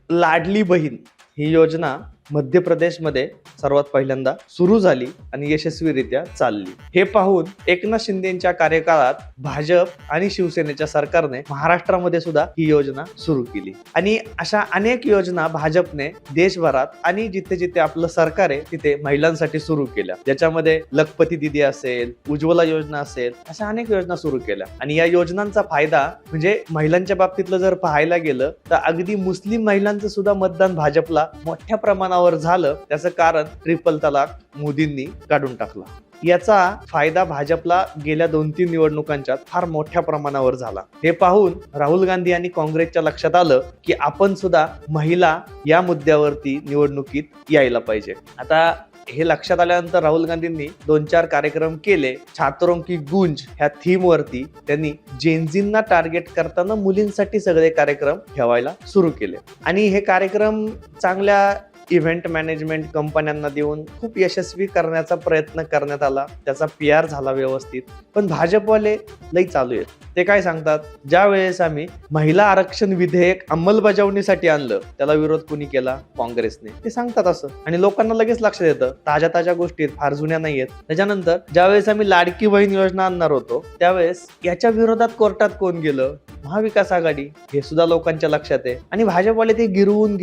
लाडली बहीण ही योजना मध्य प्रदेशमध्ये सर्वात पहिल्यांदा सुरू झाली आणि यशस्वीरित्या चालली। हे पाहून एकनाथ शिंदेच्या कार्यकाळात भाजप आणि शिवसेनेच्या सरकारने महाराष्ट्रामध्ये सुद्धा ही योजना सुरू केली आणि अशा अनेक योजना भाजपने देशभरात आणि जिथे जिथे आपलं सरकार आहे तिथे महिलांसाठी सुरू केल्या, ज्याच्यामध्ये लखपती दिदी असेल, उज्ज्वला योजना असेल, अशा अनेक योजना सुरू केल्या। आणि या योजनांचा फायदा म्हणजे महिलांच्या बाबतीतलं जर पाहायला गेलं तर अगदी मुस्लिम महिलांचं सुद्धा मतदान भाजपला मोठ्या प्रमाणावर झालं। त्याचं कारण ट्रिपल तलाक मोदींनी काढून टाकला। याचा फायदा भाजपला गेल्या 2-3 निवडणुकांच्या फार मोठ्या प्रमाणावर झाला। हे पाहून राहुल गांधी आणि काँग्रेसच्या लक्षात आलं की आपण सुद्धा महिला या मुद्द्यावरती निवडणुकीत यायला पाहिजे। आता हे लक्षात आल्यानंतर राहुल गांधींनी 2-4 कार्यक्रम केले। छात्रों की गूंज ह्या थीम वरती त्यांनी जेनझींना टार्गेट करताना मुलींसाठी सगळे कार्यक्रम ठेवायला सुरू केले आणि हे कार्यक्रम चांगल्या इव्हेंट मॅनेजमेंट कंपन्यांना देऊन खूप यशस्वी करण्याचा प्रयत्न करण्यात आला। त्याचा PR झाला व्यवस्थित। पण भाजपवाले लई चालू आहेत। ते काय सांगतात, ज्या वेळेस आम्ही महिला आरक्षण विधेयक अंमलबजावणीसाठी आणलं त्याला विरोध कोणी केला? काँग्रेसने। ते सांगतात असं आणि लोकांना लगेच लक्षात येतं ताज्या ताज्या गोष्टी फार जुन्या नाहीयेत। त्याच्यानंतर ज्यावेळेस आम्ही लाडकी बहीण योजना आणणार होतो त्यावेळेस याच्या विरोधात कोर्टात कोण गेलं? महाविकास आघाडी। हे सुद्धा लोकांच्या लक्षात आहे आणि भाजपवाले ते गिरवून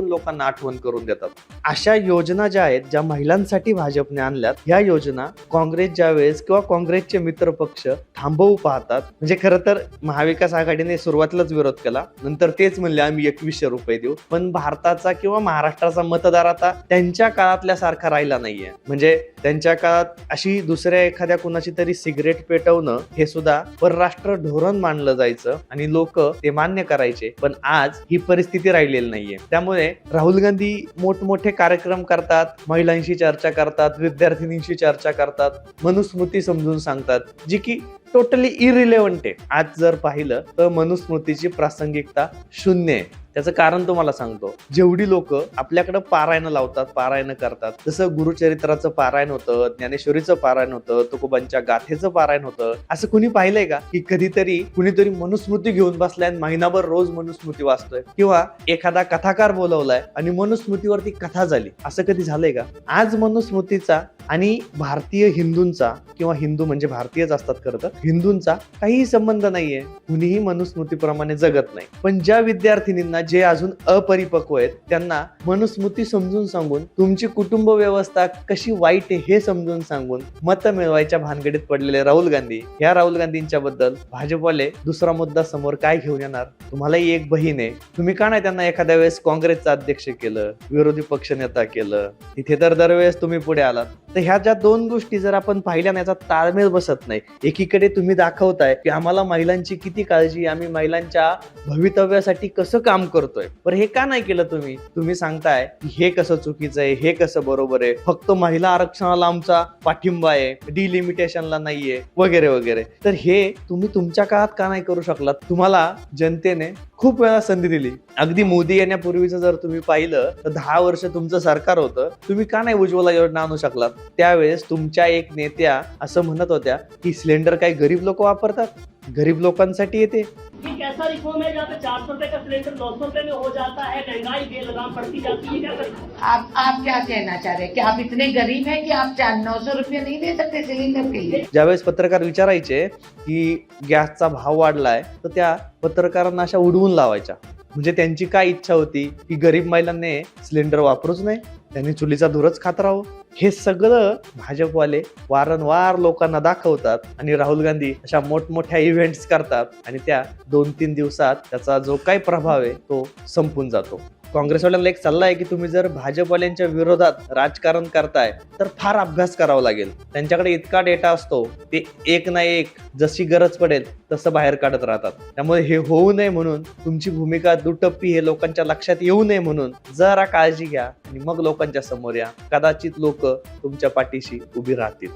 लोकांना आठवण करून देतात। अशा योजना ज्या आहेत ज्या महिलांसाठी भाजपने आणल्यात, ह्या योजना काँग्रेस ज्या वेळेस किंवा काँग्रेसचे मित्र पक्ष थांबवू पाहतात। म्हणजे खरं तर महाविकास आघाडीने सुरुवातीलाच विरोध केला, नंतर तेच म्हणले आम्ही 2100 रुपये देऊ। पण भारताचा किंवा महाराष्ट्राचा मतदार आता त्यांच्या काळातल्या सारखा राहिला नाहीये। म्हणजे त्यांच्या काळात अशी दुसऱ्या एखाद्या कुणाची तरी सिगरेट पेटवणं हे सुद्धा परराष्ट्र धोरण मानलं जायचं आणि लोक ते मान्य करायचे। पण आज ही परिस्थिती राहिलेली नाहीये। त्यामुळे राहुल गांधी मोठमोठे कार्यक्रम करतात, महिलांशी चर्चा करतात, विद्यार्थिनींशी चर्चा करतात, मनुस्मृती समजून सांगतात, जी की टोटली इरिलेव्हंट आहे। आज जर पाहिलं तर मनुस्मृतीची प्रासंगिकता शून्य आहे। त्याचं कारण तुम्हाला सांगतो, जेवढी लोक आपल्याकडे पारायण लावतात, पारायण करतात, जसं गुरुचरित्राचं पारायण होतं, ज्ञानेश्वरीचं पारायण होतं, तुकोबांच्या गाथेचं पारायण होतं, असं कुणी पाहिलंय का की कधीतरी कुणीतरी मनुस्मृती घेऊन बसलाय आणि महिनाभर रोज मनुस्मृती वाचतोय? किंवा एखादा कथाकार बोलवलाय आणि मनुस्मृतीवरती कथा झाली, असं कधी झालंय का? आज मनुस्मृतीचा आणि भारतीय हिंदूंचा किंवा हिंदू म्हणजे भारतीयच असतात खरं तर, हिंदूंचा काहीही संबंध नाहीये। कुणीही मनुस्मृतीप्रमाणे जगत नाही। पण ज्या विद्यार्थिनींना जे अजून अपरिपक्व आहेत त्यांना मनुस्मृती समजून सांगून, तुमची कुटुंब व्यवस्था कशी वाईट आहे हे समजून सांगून मत मिळवायच्या भानगडीत पडलेले राहुल गांधी, या राहुल गांधींच्या बद्दल भाजपवाले दुसरा मुद्दा समोर काय घेऊन येणार? तुम्हालाही एक बहीण आहे, तुम्ही का नाही त्यांना एखाद्या वेळेस काँग्रेसचा अध्यक्ष केलं, विरोधी पक्षनेता केलं? तिथे तर दरवेळेस तुम्ही पुढे आलात। तर ह्या ज्या दोन गोष्टी जर आपण पाहिल्या ना, याचा ताळमेळ बसत नाही। एकीकडे तुम्ही दाखवताय की आम्हाला महिलांची किती काळजी, आम्ही महिलांच्या भवितव्यासाठी कसं काम करतोय, पण हे का नाही केलं तुम्ही? तुम्ही सांगताय की हे कसं चुकीचं आहे, हे कसं बरोबर आहे, फक्त महिला आरक्षणाला आमचा पाठिंबा आहे, डिलिमिटेशनला नाहीये, वगैरे वगैरे। तर हे तुम्ही तुमच्या काळात का नाही करू शकलात? तुम्हाला जनतेने खूप वेळा संधी दिली। अगदी मोदी येण्यापूर्वीचं जर तुम्ही पाहिलं तर 10 वर्ष तुमचं सरकार होतं, तुम्ही का नाही उज्ज्वला योजना आणू शकलात? त्यावेळेस तुमच्या एक नेत्या असं म्हणत होत्या की सिलेंडर काही गरीब लोक वापरतात, गरीब लोकांसाठी येते। एक ऐसा रिफॉर्म है जहाँ पे 400 रुपए का सिलेंडर 900 रुपए में हो जाता है, महंगाई बेलगाम बढ़ती जाती है, क्या करें? आप क्या कहना चाह रहे हैं कि आप इतने गरीब हैं कि आप 900 रुपये नहीं दे सकते सिलेंडर के लिए? ज्यावेळेस पत्रकार विचारायचे की गॅसचा भाव वाढलाय तर त्या पत्रकारांना अशा उडवून लावायच्या। म्हणजे त्यांची काय इच्छा होती की गरीब महिलांनी सिलेंडर वापरूच नाही, त्यांनी चुलीचा धूरच खात राहावं। हे सगळं भाजपवाले वारंवार लोकांना दाखवतात आणि राहुल गांधी अशा मोठमोठ्या इव्हेंट्स करतात आणि त्या 2-3 दिवसात त्याचा जो काही प्रभाव आहे तो संपून जातो। काँग्रेसवाल्यांना एक सल्ला आहे की तुम्ही जर भाजपवाल्यांच्या विरोधात राजकारण करताय तर फार अभ्यास करावा लागेल। त्यांच्याकडे इतका डेटा असतो, ते एक ना एक जशी गरज पडेल तसं बाहेर काढत राहतात। त्यामुळे हे होऊ नये म्हणून, तुमची भूमिका दुटप्पी हे लोकांच्या लक्षात येऊ नये म्हणून जरा काळजी घ्या आणि मग लोकांच्या समोर या। कदाचित लोक तुमच्या पाठीशी उभी राहतील।